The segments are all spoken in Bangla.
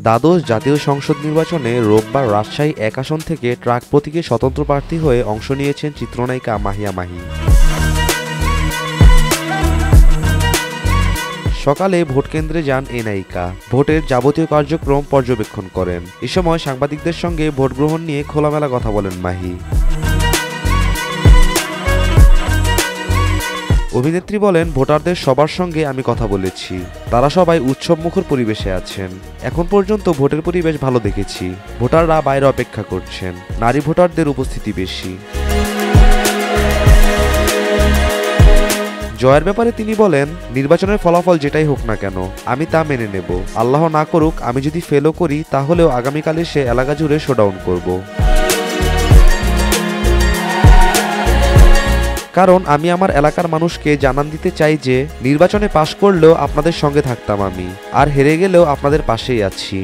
দ্বাদশ জাতীয় সংসদ নির্বাচনে রোববার রাজশাহী ১ আসন থেকে ট্রাক প্রতীকে স্বতন্ত্র প্রার্থী হয়ে অংশ নিয়েছেন চিত্রনায়িকা মাহিয়া মাহি। সকালে ভোটকেন্দ্রে যান এই নায়িকা, ভোটের যাবতীয় কার্যক্রম পর্যবেক্ষণ করেন। এ সময় সাংবাদিকদের সঙ্গে ভোট গ্রহণ নিয়ে খোলামেলা কথা বলেন মাহি। অভিনেত্রী বলেন, ভোটারদের সবার সঙ্গে আমি কথা বলেছি, তারা সবাই উৎসবমুখর পরিবেশে আছেন। এখন পর্যন্ত ভোটের পরিবেশ ভালো দেখেছি, ভোটাররা বাইরে অপেক্ষা করছেন, নারী ভোটারদের উপস্থিতি বেশি। জয়ের ব্যাপারে তিনি বলেন, নির্বাচনের ফলাফল যেটাই হোক না কেন আমি তা মেনে নেব। আল্লাহ না করুক আমি যদি ফেলও করি তাহলেও আগামীকাল সে এলাকা জুড়ে শোডাউন করব। কারণ আমি আমার এলাকার মানুষকে জানান দিতে চাই যে নির্বাচনে পাশ করলেও আপনাদের সঙ্গে থাকতাম আমি, আর হেরে গেলেও আপনাদের পাশেই আছি।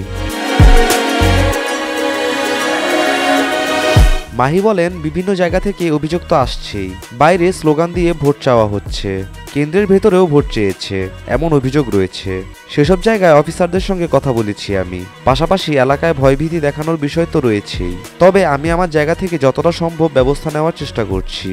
মাহি বলেন, বিভিন্ন জায়গা থেকে অভিযোগ তো আসছেই, বাইরে স্লোগান দিয়ে ভোট চাওয়া হচ্ছে, কেন্দ্রের ভেতরেও ভোট চেয়েছে, এমন অভিযোগ রয়েছে। সেসব জায়গায় অফিসারদের সঙ্গে কথা বলেছি আমি, পাশাপাশি এলাকায় ভয়ভীতি দেখানোর বিষয় তো রয়েছেই। তবে আমি আমার জায়গা থেকে যতটা সম্ভব ব্যবস্থা নেওয়ার চেষ্টা করছি।